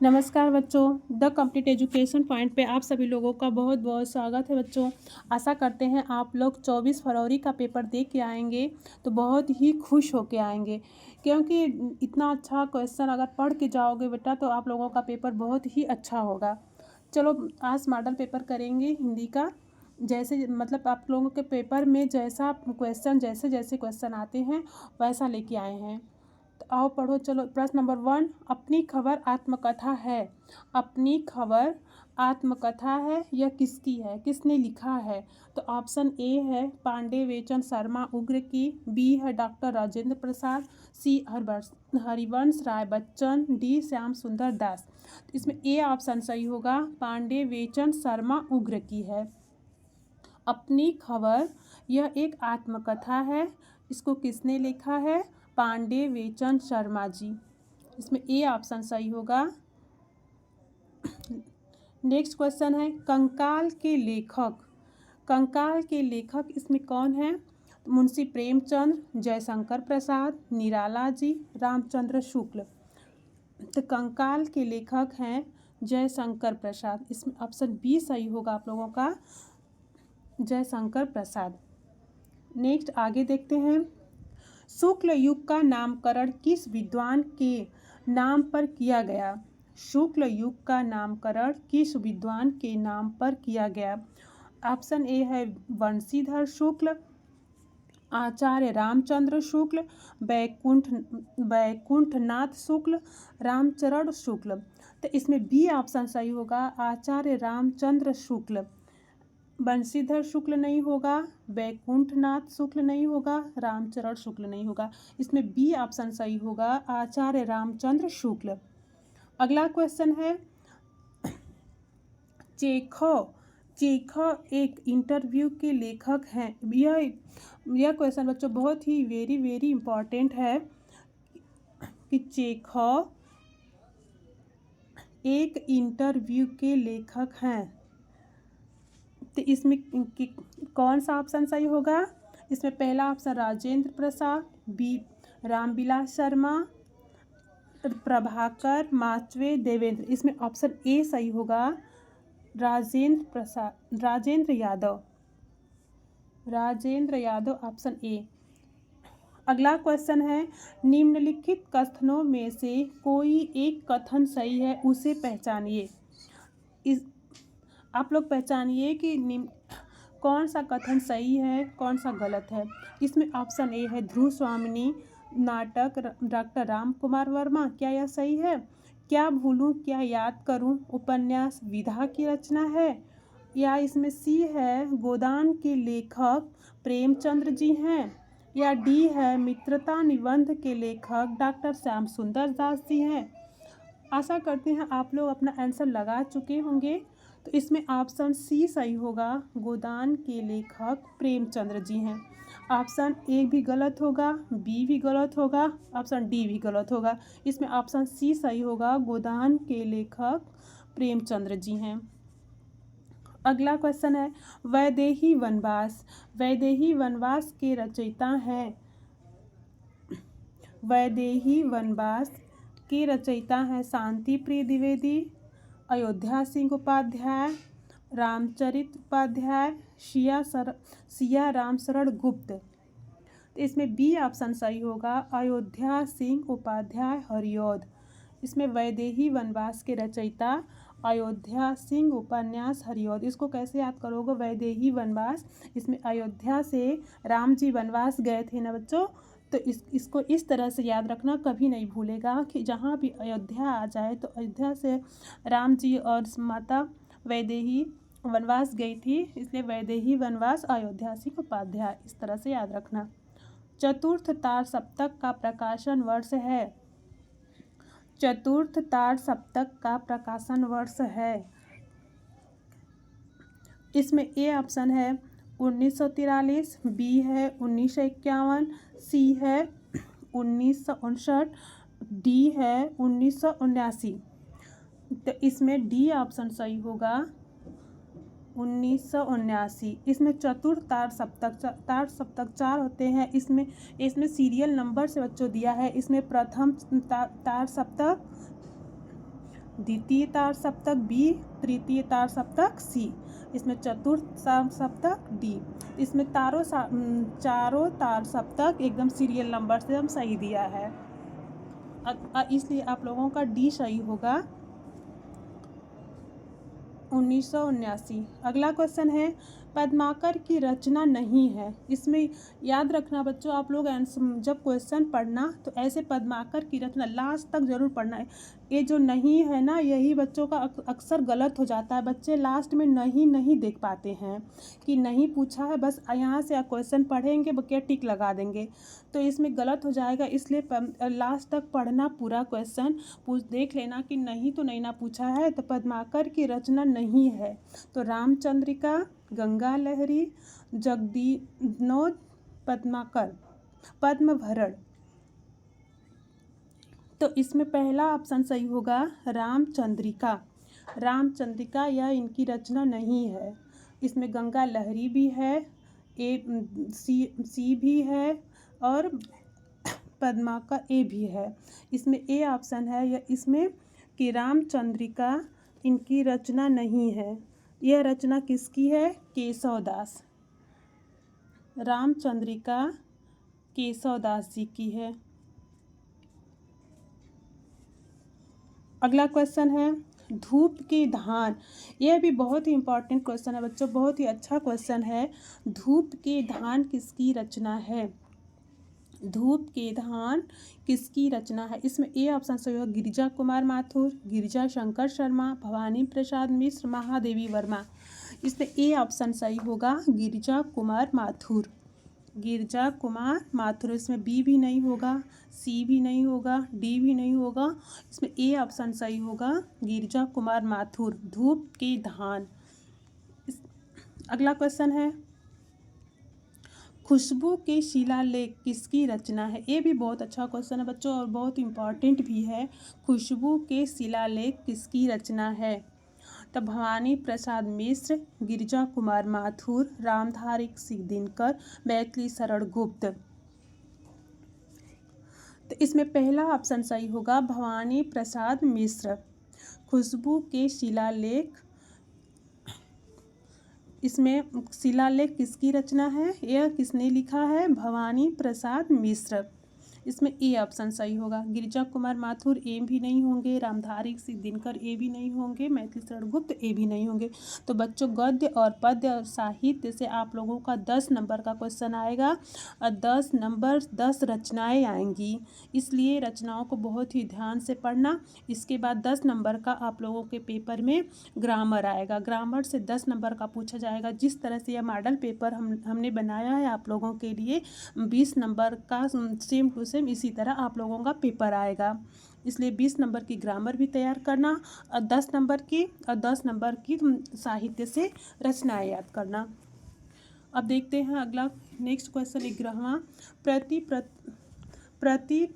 नमस्कार बच्चों, the complete education point पे आप सभी लोगों का बहुत बहुत स्वागत है बच्चों। आशा करते हैं आप लोग 24 फरवरी का पेपर दे के आएंगे तो बहुत ही खुश होके आएंगे, क्योंकि इतना अच्छा क्वेश्चन अगर पढ़ के जाओगे बेटा तो आप लोगों का पेपर बहुत ही अच्छा होगा। चलो आज मॉडल पेपर करेंगे हिंदी का। जैसे मतलब आप लोगों के पेपर में जैसा क्वेश्चन जैसे क्वेश्चन आते हैं वैसा लेके आए हैं। तो आओ पढ़ो। चलो प्रश्न नंबर 1, अपनी खबर आत्मकथा है। अपनी खबर आत्मकथा है, यह किसकी है, किसने लिखा है? तो ऑप्शन ए है पांडे वेचन शर्मा उग्र की, बी है डॉक्टर राजेंद्र प्रसाद, सी हरिवंश राय बच्चन, डी श्याम सुंदर दास। तो इसमें ए ऑप्शन सही होगा, पांडे वेचन शर्मा उग्र की है। अपनी खबर यह एक आत्मकथा है, इसको किसने लिखा है? पांडे वेचन शर्मा जी। इसमें ए ऑप्शन सही होगा। नेक्स्ट क्वेश्चन है कंकाल के लेखक। कंकाल के लेखक इसमें कौन है? मुंशी प्रेमचंद, जयशंकर प्रसाद, निराला जी, रामचंद्र शुक्ल। तो कंकाल के लेखक हैं जयशंकर प्रसाद। इसमें ऑप्शन बी सही होगा आप लोगों का, जयशंकर प्रसाद। नेक्स्ट आगे देखते हैं, शुक्ल युग का नामकरण किस विद्वान के नाम पर किया गया? शुक्ल युग का नामकरण किस विद्वान के नाम पर किया गया? ऑप्शन ए है बंशीधर शुक्ल, आचार्य रामचंद्र शुक्ल, वैकुंठनाथ शुक्ल, रामचरण शुक्ल। तो इसमें बी ऑप्शन सही होगा, आचार्य रामचंद्र शुक्ल। बंशीधर शुक्ल नहीं होगा, वैकुंठनाथ शुक्ल नहीं होगा, रामचरण शुक्ल नहीं होगा। इसमें बी ऑप्शन सही होगा, आचार्य रामचंद्र शुक्ल। अगला क्वेश्चन है चेखव। चेखव एक इंटरव्यू के लेखक हैं। यह क्वेश्चन बच्चों बहुत ही वेरी इम्पॉर्टेंट है कि चेखव एक इंटरव्यू के लेखक हैं। तो इसमें कौन सा ऑप्शन सही होगा? इसमें पहला ऑप्शन राजेंद्र प्रसाद, बी रामविलास शर्मा, प्रभाकर माचवे, देवेंद्र। इसमें ऑप्शन ए सही होगा, राजेंद्र प्रसाद, राजेंद्र यादव। Rajendra Yadav option A. अगला क्वेश्चन है निम्नलिखित कथनों में से कोई एक कथन सही है, उसे पहचानिए। इस आप लोग पहचानिए कि कौन सा कथन सही है कौन सा गलत है। इसमें ऑप्शन ए है ध्रुव स्वामिनी नाटक डॉक्टर राम कुमार वर्मा, क्या यह सही है? क्या भूलूं क्या याद करूं उपन्यास विधा की रचना है? या इसमें सी है गोदान के लेखक प्रेमचंद्र जी हैं? या डी है मित्रता निबंध के लेखक डॉक्टर श्याम सुंदर दास जी हैं? आशा करते हैं आप लोग अपना आंसर लगा चुके होंगे। तो इसमें ऑप्शन सी सही होगा, गोदान के लेखक प्रेमचंद्र जी हैं। ऑप्शन ए भी गलत होगा, बी भी गलत होगा, ऑप्शन डी भी गलत होगा। इसमें ऑप्शन सी सही होगा, गोदान के लेखक प्रेमचंद्र जी हैं। अगला क्वेश्चन है वैदेही वनवास। वैदेही वनवास के रचयिता हैं। वैदेही वनवास के रचयिता हैं शांति प्रिय द्विवेदी, अयोध्या सिंह उपाध्याय, रामचरित उपाध्याय, सिया राम शरण गुप्त। तो इसमें बी ऑप्शन सही होगा, अयोध्या सिंह उपाध्याय हरिऔध। इसमें वैदेही वनवास के रचयिता अयोध्या सिंह उपन्यास हरिऔध। इसको कैसे याद करोगे? वैदेही वनवास, इसमें अयोध्या से राम जी वनवास गए थे ना बच्चों, तो इसको इस तरह से याद रखना, कभी नहीं भूलेगा कि जहाँ भी अयोध्या आ जाए तो अयोध्या से राम जी और माता वैदेही वनवास गई थी, इसलिए वैदेही वनवास अयोध्या सिंह उपाध्याय, इस तरह से याद रखना। चतुर्थ तार सप्तक का प्रकाशन वर्ष है। चतुर्थ तार सप्तक का प्रकाशन वर्ष है। इसमें ए ऑप्शन है 1943, बी है 1951, सी है 1959, डी है 1979। तो इसमें डी ऑप्शन सही होगा, 1979। इसमें चतुर्थ तार सप्तक 4 होते हैं। इसमें सीरियल नंबर से बच्चों दिया है। इसमें प्रथम तार सप्तक, द्वितीय तार सप्तक बी, तृतीय तार सप्तक सी, इसमें चतुर्थ तार सप्तक डी। इसमें चारों तार सप्तक एकदम सीरियल नंबर से हम सही दिया है, इसलिए आप लोगों का डी सही होगा 1979। अगला क्वेश्चन है पद्माकर की रचना नहीं है। इसमें याद रखना बच्चों, आप लोग जब क्वेश्चन पढ़ना तो ऐसे पद्माकर की रचना लास्ट तक जरूर पढ़ना है। ये जो नहीं है ना, यही बच्चों का अक्सर गलत हो जाता है। बच्चे लास्ट में नहीं देख पाते हैं कि नहीं पूछा है, बस यहाँ से आप क्वेश्चन पढ़ेंगे बस टिक लगा देंगे, तो इसमें गलत हो जाएगा। इसलिए लास्ट तक पढ़ना, पूरा क्वेश्चन देख लेना कि नहीं तो नहीं ना पूछा है। तो पद्माकर की रचना नहीं है तो रामचंद्रिका, गंगा लहरी, जगदीनोद पद्माकर, पद्मभरण। तो इसमें पहला ऑप्शन सही होगा रामचंद्रिका। रामचंद्रिका यह इनकी रचना नहीं है। इसमें गंगा लहरी भी है, सी भी है और पद्माकर ए भी है। इसमें ए ऑप्शन है या इसमें कि रामचंद्रिका इनकी रचना नहीं है। यह रचना किसकी है? केशवदास। रामचंद्रिका केशवदास जी की है। अगला क्वेश्चन है धूप के धान। यह भी बहुत ही इंपॉर्टेंट क्वेश्चन है बच्चों, बहुत ही अच्छा क्वेश्चन है। धूप के धान किसकी रचना है? धूप के धान किसकी रचना है? इसमें ए ऑप्शन सही होगा गिरिजा कुमार माथुर, गिरिजा शंकर शर्मा, भवानी प्रसाद मिश्र, महादेवी वर्मा। इसमें ए ऑप्शन सही होगा गिरिजा कुमार माथुर। गिरिजा कुमार माथुर। इसमें बी भी नहीं होगा, सी भी नहीं होगा, डी भी नहीं होगा। इसमें ए ऑप्शन सही होगा गिरिजा कुमार माथुर। धूप के धान। अगला क्वेश्चन है खुशबू के शिलालेख किसकी रचना है? ये भी बहुत अच्छा क्वेश्चन है बच्चों और बहुत इंपॉर्टेंट भी है। खुशबू के शिलालेख किसकी रचना है? तो भवानी प्रसाद मिश्र, गिरिजा कुमार माथुर, रामधारी सिंह दिनकर, मैथिली शरण गुप्त। तो इसमें पहला ऑप्शन सही होगा भवानी प्रसाद मिश्र। खुशबू के शिलालेख, इसमें शिलालेख किसकी रचना है? यह किसने लिखा है? भवानी प्रसाद मिश्र। इसमें ए ऑप्शन सही होगा। गिरिजा कुमार माथुर ए भी नहीं होंगे, रामधारी सिंह दिनकर ए भी नहीं होंगे, मैथिली शरण गुप्त ए भी नहीं होंगे। तो बच्चों गद्य और पद्य और साहित्य से आप लोगों का 10 नंबर का क्वेश्चन आएगा और 10 नंबर 10 रचनाएं आएंगी, इसलिए रचनाओं को बहुत ही ध्यान से पढ़ना। इसके बाद 10 नंबर का आप लोगों के पेपर में ग्रामर आएगा। ग्रामर से 10 नंबर का पूछा जाएगा। जिस तरह से यह मॉडल पेपर हमने बनाया है आप लोगों के लिए 20 नंबर का सेम टू सेम इसी तरह आप लोगों का पेपर आएगा। इसलिए 20 नंबर की ग्रामर भी तैयार करना और 10 नंबर की साहित्य से रचनाएं याद करना। अब देखते हैं अगला नेक्स्ट क्वेश्चन 11वां।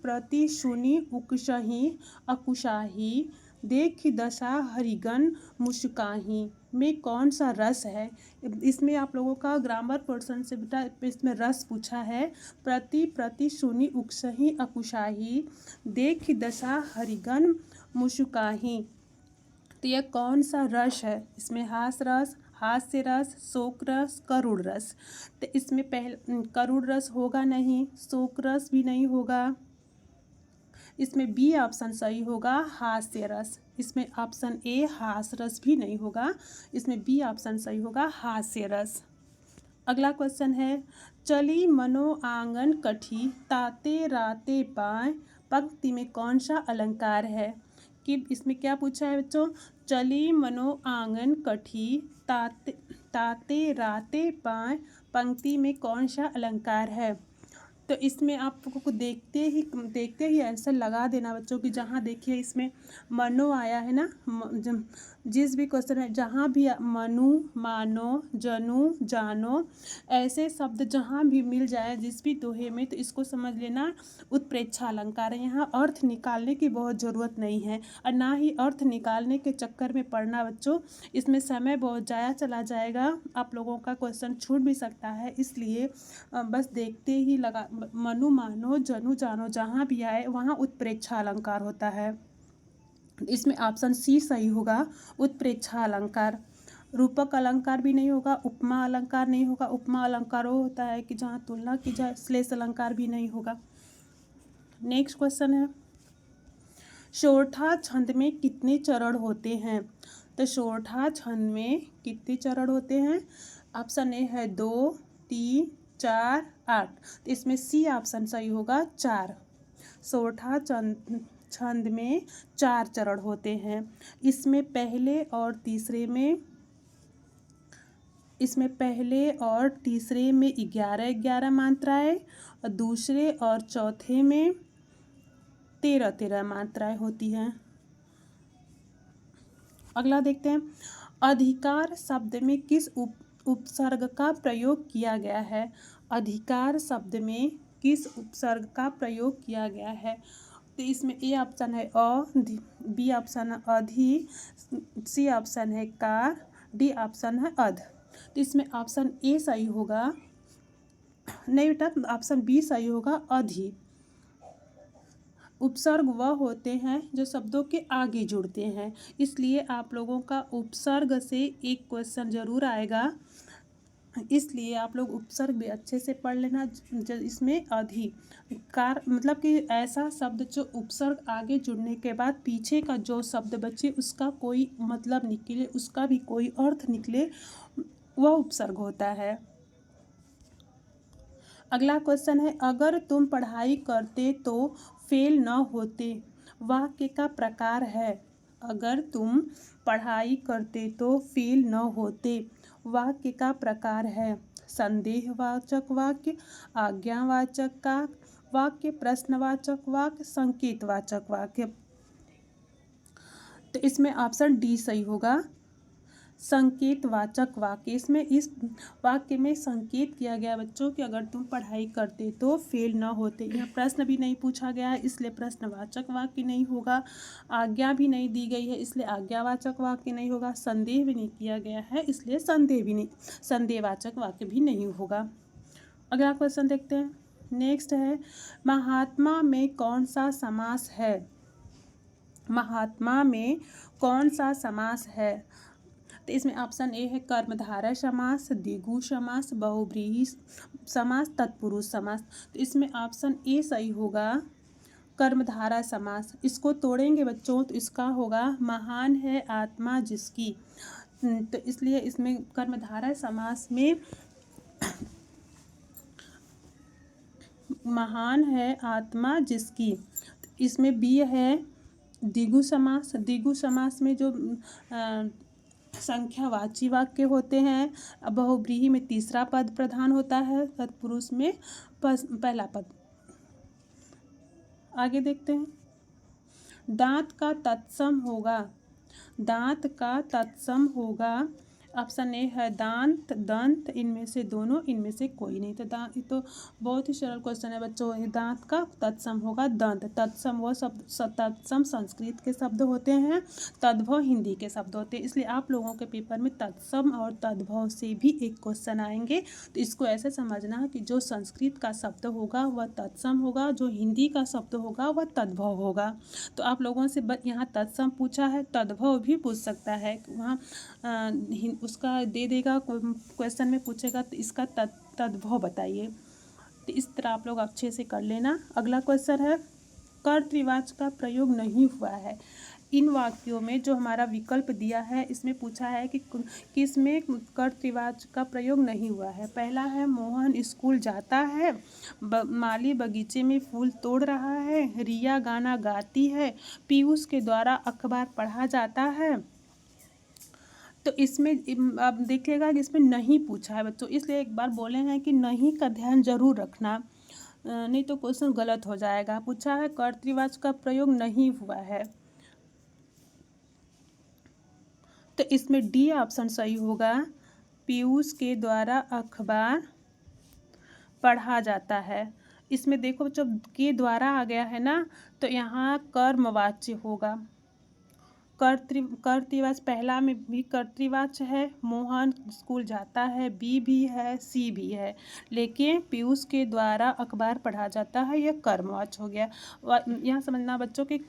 प्रति सुनी उकसही अकुशाही देखी दशा हरिगन मुस्काही में कौन सा रस है? इसमें आप लोगों का ग्रामर पोर्शन से बेटा इसमें रस पूछा है। प्रति सुनी उकसही अकुशाही देखी दशा हरिगन मुस्काही, तो यह कौन सा रस है? इसमें हास्य रस, शोक रस, करुण रस। तो इसमें करुण रस होगा नहीं, शोक रस भी नहीं होगा। इसमें बी ऑप्शन सही होगा हास्य रस। इसमें ऑप्शन ए हास्य रस भी नहीं होगा। इसमें बी ऑप्शन सही होगा हास्य रस। अगला क्वेश्चन है चली मनो आंगन कठी ताते राते पाए पंक्ति में कौन सा अलंकार है? कि इसमें क्या पूछा है बच्चों? चली मनो आंगन कठी ताते राते पाए पंक्ति में कौन सा अलंकार है? तो इसमें आप लोगों को देखते ही आंसर लगा देना बच्चों कि जहाँ देखिए इसमें मनो आया है ना, जिस भी क्वेश्चन है जहाँ भी मनु, मानो, जनु, जानो ऐसे शब्द जहाँ भी मिल जाए जिस भी दोहे में, तो इसको समझ लेना उत्प्रेक्षा अलंकार है। यहाँ अर्थ निकालने की बहुत ज़रूरत नहीं है और ना ही अर्थ निकालने के चक्कर में पढ़ना बच्चों, इसमें समय बहुत ज़्यादा चला जाएगा, आप लोगों का क्वेश्चन छूट भी सकता है। इसलिए बस देखते ही लगा मनु, मानो, जनु, जानो जहाँ भी आए वहाँ उत्प्रेक्षा अलंकार होता है। इसमें ऑप्शन सी सही होगा, उत्प्रेक्षा अलंकार। रूपक अलंकार भी नहीं होगा, उपमा अलंकार नहीं होगा। उपमा अलंकार वो होता है कि जहाँ तुलना की जाए। श्लेष अलंकार भी नहीं होगा। नेक्स्ट क्वेश्चन है, शोरठा छंद में कितने चरण होते हैं? तो शोरठा छंद में कितने चरण होते हैं? ऑप्शन ए है 2, 3, 4, 8। तो इसमें सी ऑप्शन सही होगा, 4। शोरठा छंद में 4 चरण होते हैं। इसमें पहले और तीसरे में 11-11 मात्राएं और दूसरे और चौथे में 13-13 मात्राएं होती हैं। अगला देखते हैं, अधिकार शब्द में किस उपसर्ग का प्रयोग किया गया है? अधिकार शब्द में किस उपसर्ग का प्रयोग किया गया है? तो इसमें ए ऑप्शन है अ, बी ऑप्शन है अधि, सी ऑप्शन है कार, डी ऑप्शन है अध। तो इसमें ऑप्शन ए सही होगा, नहीं बेटा, ऑप्शन बी सही होगा, अधि। उपसर्ग वह होते हैं जो शब्दों के आगे जुड़ते हैं, इसलिए आप लोगों का उपसर्ग से एक क्वेश्चन जरूर आएगा, इसलिए आप लोग उपसर्ग भी अच्छे से पढ़ लेना। इसमें अधिकार मतलब कि ऐसा शब्द जो उपसर्ग आगे जुड़ने के बाद पीछे का जो शब्द बचे उसका कोई मतलब निकले, उसका भी कोई अर्थ निकले, वह उपसर्ग होता है। अगला क्वेश्चन है, अगर तुम पढ़ाई करते तो फेल न होते, वाक्य का प्रकार है। अगर तुम पढ़ाई करते तो फेल न होते, वाक्य का प्रकार है संदेहवाचक वाक्य, आज्ञावाचक का वाक्य, प्रश्नवाचक वाक्य, संकेतवाचक वाक्य। तो इसमें ऑप्शन डी सही होगा, संकेतवाचक वाक्य। इसमें इस वाक्य में संकेत किया गया बच्चों कि अगर तुम पढ़ाई करते तो फेल न होते। यहाँ प्रश्न भी नहीं पूछा गया है, इसलिए प्रश्नवाचक वाक्य नहीं होगा। आज्ञा भी नहीं दी गई है, इसलिए आज्ञावाचक वाक्य नहीं होगा। संदेह भी नहीं किया गया है, इसलिए संदेहवाचक वाक्य भी नहीं होगा। अगला क्वेश्चन देखते हैं। नेक्स्ट है, महात्मा में कौन सा समास है? महात्मा में कौन सा समास है? तो इसमें ऑप्शन ए है कर्मधारय समास, द्विगु समास, बहुव्रीहि समास, तत्पुरुष समास। तो इसमें ऑप्शन ए सही होगा, कर्मधारय समास। इसको तोड़ेंगे बच्चों तो इसका होगा महान है आत्मा जिसकी। तो इसलिए इसमें कर्मधारय समास में महान है आत्मा जिसकी। इसमें बी है द्विगु समास। द्विगु समास में जो संख्यावाची वाक्य होते हैं, बहुव्रीहि में तीसरा पद प्रधान होता है, तत्पुरुष में पहला पद। आगे देखते हैं, दांत का तत्सम होगा। दांत का तत्सम होगा, ऑप्शन ए है दांत, दंत, इनमें से दोनों, इनमें से कोई नहीं। तो दांत, ये तो बहुत ही सरल क्वेश्चन है बच्चों। दांत का तत्सम होगा दंत। तत्सम वो शब्द, तत्सम संस्कृत के शब्द होते हैं, तद्भव हिंदी के शब्द होते हैं, इसलिए आप लोगों के पेपर में तत्सम और तद्भव से भी एक क्वेश्चन आएंगे। तो इसको ऐसे समझना कि जो संस्कृत का शब्द होगा वह तत्सम होगा, जो हिंदी का शब्द होगा वह तद्भव होगा। तो आप लोगों से यहाँ तत्सम पूछा है, तद्भव भी पूछ सकता है, वहाँ उसका दे देगा, क्वेश्चन में पूछेगा तो इसका तद्भव बताइए। तो इस तरह आप लोग अच्छे से कर लेना। अगला क्वेश्चन है, कर्तृवाचक का प्रयोग नहीं हुआ है। इन वाक्यों में जो हमारा विकल्प दिया है इसमें पूछा है कि किसमें कर्तृवाचक का प्रयोग नहीं हुआ है। पहला है मोहन स्कूल जाता है, माली बगीचे में फूल तोड़ रहा है, रिया गाना गाती है, पीयूष के द्वारा अखबार पढ़ा जाता है। तो इसमें आप देखिएगा कि इसमें नहीं पूछा है बच्चों, इसलिए एक बार बोले हैं कि नहीं का ध्यान जरूर रखना, नहीं तो क्वेश्चन गलत हो जाएगा। पूछा है कर्तृवाचक का प्रयोग नहीं हुआ है, तो इसमें डी ऑप्शन सही होगा, पीयूष के द्वारा अखबार पढ़ा जाता है। इसमें देखो जब के द्वारा आ गया है ना, तो यहाँ कर्मवाच्य होगा। कर्तृवाच पहला में भी कर्तृवाच है, मोहन स्कूल जाता है, बी भी है, सी भी है, लेकिन पीयूष के द्वारा अखबार पढ़ा जाता है, यह कर्मवाच हो गया। यहाँ समझना बच्चों के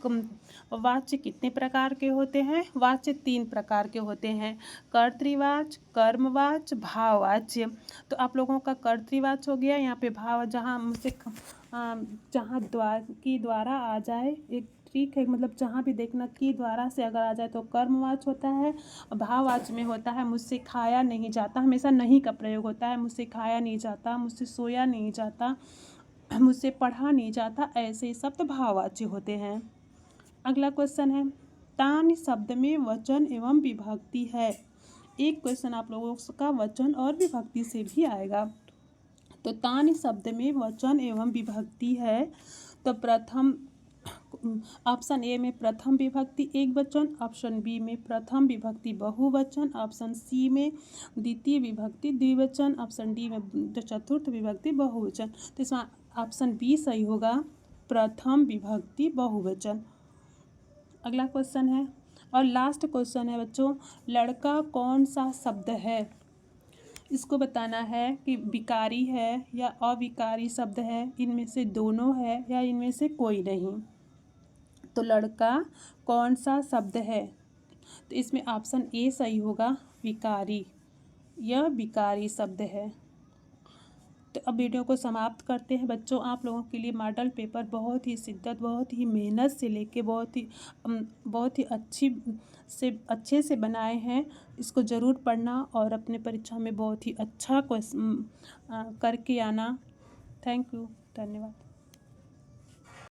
वाच्य कितने प्रकार के होते हैं। वाच्य 3 प्रकार के होते हैं, कर्तृवाच, कर्मवाच, भाववाच्य। तो आप लोगों का कर्तृवाच हो गया। यहाँ पे भाव जहाँ मुझसे जहाँ द्वारा आ जाए एक ठीक है, मतलब जहाँ भी देखना कि द्वारा से अगर आ जाए तो कर्मवाच होता है। भाववाच में होता है मुझसे खाया नहीं जाता, हमेशा नहीं का प्रयोग होता है। मुझसे खाया नहीं जाता, मुझसे सोया नहीं जाता, मुझसे पढ़ा नहीं जाता, ऐसे शब्द भाववाच्य होते हैं। अगला क्वेश्चन है, तान शब्द में वचन एवं विभक्ति है। एक क्वेश्चन आप लोगों का वचन और विभक्ति से भी आएगा। तो तान शब्द में वचन एवं विभक्ति है। तो प्रथम ऑप्शन ए में प्रथम विभक्ति एक वचन, ऑप्शन बी में प्रथम विभक्ति बहुवचन, ऑप्शन सी में द्वितीय विभक्ति द्विवचन, ऑप्शन डी में चतुर्थ विभक्ति बहुवचन। तो इसमें ऑप्शन बी सही होगा, प्रथम विभक्ति बहुवचन। अगला क्वेश्चन है और लास्ट क्वेश्चन है बच्चों, लड़का कौन सा शब्द है। इसको बताना है कि विकारी है या अविकारी शब्द है, इनमें से दोनों है या इनमें से कोई नहीं। तो लड़का कौन सा शब्द है, तो इसमें ऑप्शन ए सही होगा, विकारी। यह विकारी शब्द है। तो अब वीडियो को समाप्त करते हैं बच्चों। आप लोगों के लिए मॉडल पेपर बहुत ही शिद्दत, बहुत ही मेहनत से लेके बहुत ही अच्छे से बनाए हैं। इसको ज़रूर पढ़ना और अपने परीक्षा में बहुत ही अच्छा करके आना। थैंक यू, धन्यवाद।